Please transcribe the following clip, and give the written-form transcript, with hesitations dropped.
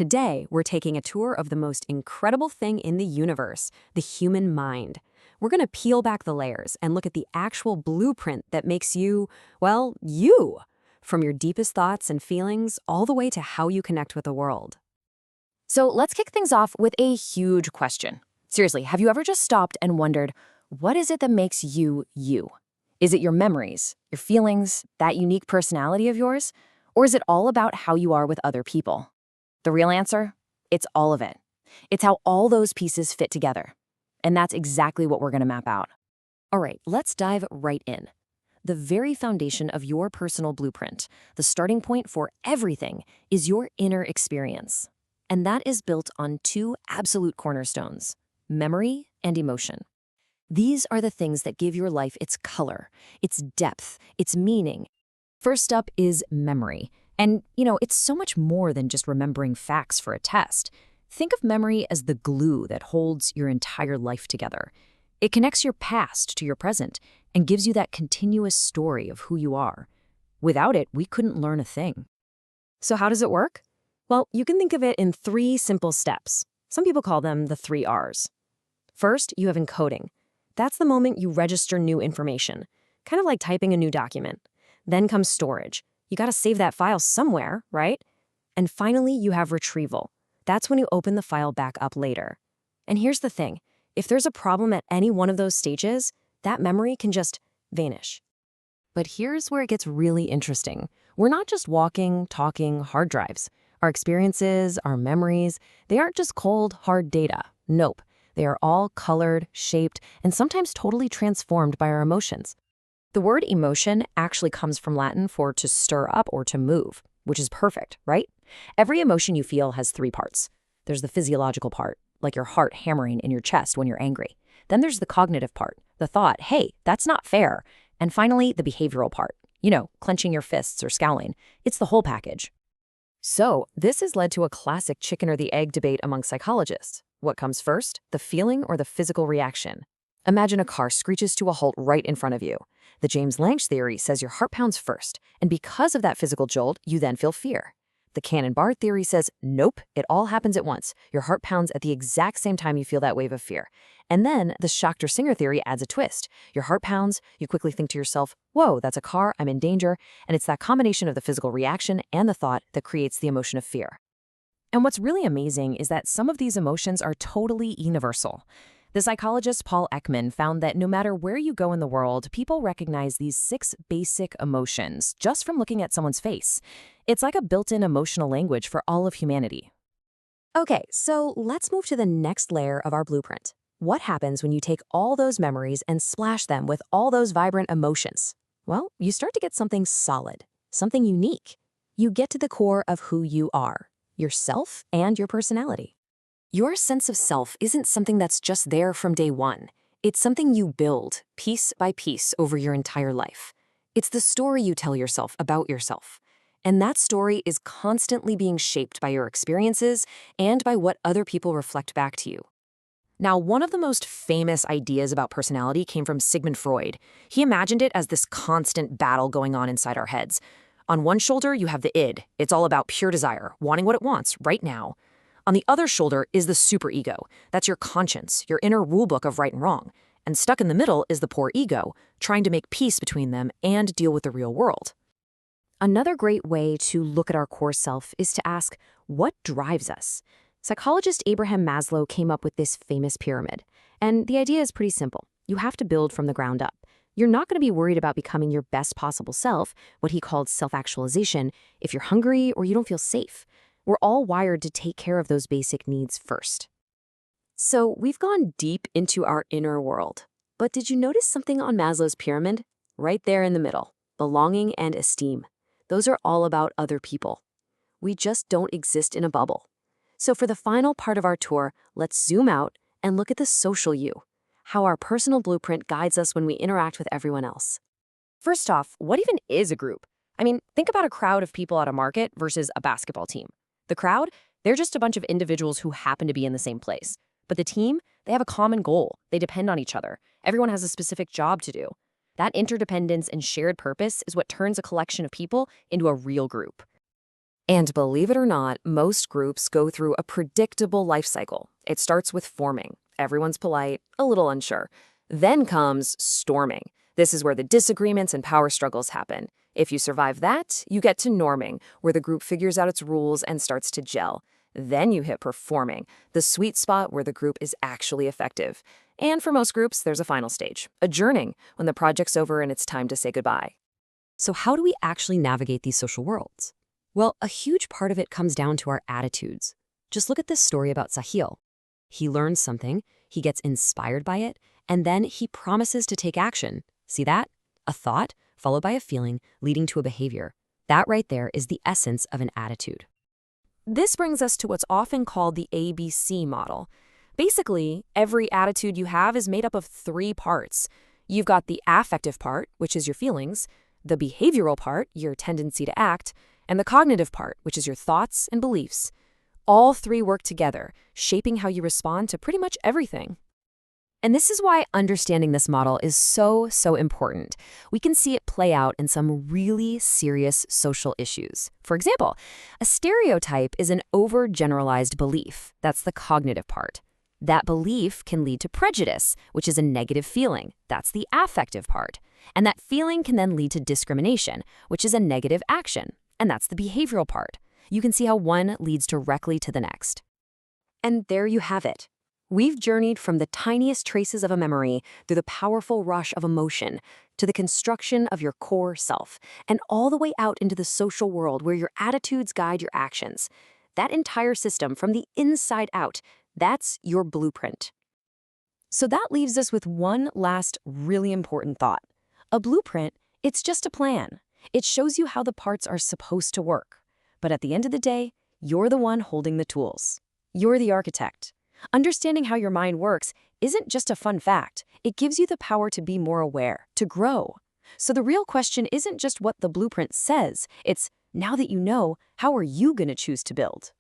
Today, we're taking a tour of the most incredible thing in the universe, the human mind. We're going to peel back the layers and look at the actual blueprint that makes you, well, you. From your deepest thoughts and feelings all the way to how you connect with the world. So let's kick things off with a huge question. Seriously, have you ever just stopped and wondered, what is it that makes you, you? Is it your memories, your feelings, that unique personality of yours? Or is it all about how you are with other people? The real answer? It's all of it. It's how all those pieces fit together. And that's exactly what we're going to map out. All right, let's dive right in. The very foundation of your personal blueprint, the starting point for everything, is your inner experience. And that is built on two absolute cornerstones, memory and emotion. These are the things that give your life its color, its depth, its meaning. First up is memory. And, it's so much more than just remembering facts for a test. Think of memory as the glue that holds your entire life together. It connects your past to your present and gives you that continuous story of who you are. Without it, we couldn't learn a thing. So how does it work? Well, you can think of it in 3 simple steps. Some people call them the 3 R's. First, you have encoding. That's the moment you register new information, kind of like typing a new document. Then comes storage. You got to save that file somewhere, right? And finally, you have retrieval. That's when you open the file back up later. And here's the thing. If there's a problem at any one of those stages, that memory can just vanish. But here's where it gets really interesting. We're not just walking, talking hard drives. Our experiences, our memories, they aren't just cold, hard data. Nope. They are all colored, shaped, and sometimes totally transformed by our emotions. The word emotion actually comes from Latin for to stir up or to move, which is perfect, right? Every emotion you feel has 3 parts. There's the physiological part, like your heart hammering in your chest when you're angry. Then there's the cognitive part, the thought, hey, that's not fair. And finally, the behavioral part, clenching your fists or scowling. It's the whole package. So, this has led to a classic chicken or the egg debate among psychologists. What comes first, the feeling or the physical reaction? Imagine a car screeches to a halt right in front of you. The James Lange theory says your heart pounds first, and because of that physical jolt, you then feel fear. The Cannon-Barr theory says, nope, it all happens at once. Your heart pounds at the exact same time you feel that wave of fear. And then the Schachter-Singer theory adds a twist. Your heart pounds, you quickly think to yourself, whoa, that's a car, I'm in danger. And it's that combination of the physical reaction and the thought that creates the emotion of fear. And what's really amazing is that some of these emotions are totally universal. The psychologist Paul Ekman found that no matter where you go in the world, people recognize these 6 basic emotions just from looking at someone's face. It's like a built-in emotional language for all of humanity. Okay, so let's move to the next layer of our blueprint. What happens when you take all those memories and splash them with all those vibrant emotions? Well, you start to get something solid, something unique. You get to the core of who you are, yourself and your personality. Your sense of self isn't something that's just there from day one. It's something you build, piece by piece, over your entire life. It's the story you tell yourself about yourself. And that story is constantly being shaped by your experiences and by what other people reflect back to you. Now, one of the most famous ideas about personality came from Sigmund Freud. He imagined it as this constant battle going on inside our heads. On one shoulder, you have the id. It's all about pure desire, wanting what it wants right now. On the other shoulder is the superego. That's your conscience, your inner rulebook of right and wrong. And stuck in the middle is the poor ego, trying to make peace between them and deal with the real world. Another great way to look at our core self is to ask, what drives us? Psychologist Abraham Maslow came up with this famous pyramid. And the idea is pretty simple. You have to build from the ground up. You're not going to be worried about becoming your best possible self, what he called self-actualization, if you're hungry or you don't feel safe. We're all wired to take care of those basic needs first. So we've gone deep into our inner world. But did you notice something on Maslow's pyramid? Right there in the middle, belonging and esteem. Those are all about other people. We just don't exist in a bubble. So for the final part of our tour, let's zoom out and look at the social you, how our personal blueprint guides us when we interact with everyone else. First off, what even is a group? I mean, think about a crowd of people at a market versus a basketball team. The crowd, they're just a bunch of individuals who happen to be in the same place. But the team, they have a common goal. They depend on each other. Everyone has a specific job to do. That interdependence and shared purpose is what turns a collection of people into a real group. And believe it or not, most groups go through a predictable life cycle. It starts with forming. Everyone's polite, a little unsure. Then comes storming. This is where the disagreements and power struggles happen. If you survive that, you get to norming, where the group figures out its rules and starts to gel. Then you hit performing, the sweet spot where the group is actually effective. And for most groups, there's a final stage, adjourning, when the project's over and it's time to say goodbye. So how do we actually navigate these social worlds? Well, a huge part of it comes down to our attitudes. Just look at this story about Sahil. He learns something, he gets inspired by it, and then he promises to take action. See that? A thought, followed by a feeling, leading to a behavior. That right there is the essence of an attitude. This brings us to what's often called the ABC model. Basically, every attitude you have is made up of 3 parts. You've got the affective part, which is your feelings, the behavioral part, your tendency to act, and the cognitive part, which is your thoughts and beliefs. All 3 work together, shaping how you respond to pretty much everything. And this is why understanding this model is so important. We can see it play out in some really serious social issues. For example, a stereotype is an overgeneralized belief. That's the cognitive part. That belief can lead to prejudice, which is a negative feeling. That's the affective part. And that feeling can then lead to discrimination, which is a negative action. And that's the behavioral part. You can see how one leads directly to the next. And there you have it. We've journeyed from the tiniest traces of a memory through the powerful rush of emotion to the construction of your core self, and all the way out into the social world where your attitudes guide your actions. That entire system from the inside out, that's your blueprint. So that leaves us with one last really important thought. A blueprint, it's just a plan. It shows you how the parts are supposed to work. But at the end of the day, you're the one holding the tools. You're the architect. Understanding how your mind works isn't just a fun fact. It gives you the power to be more aware, to grow. So the real question isn't just what the blueprint says. It's, now that you know, how are you going to choose to build?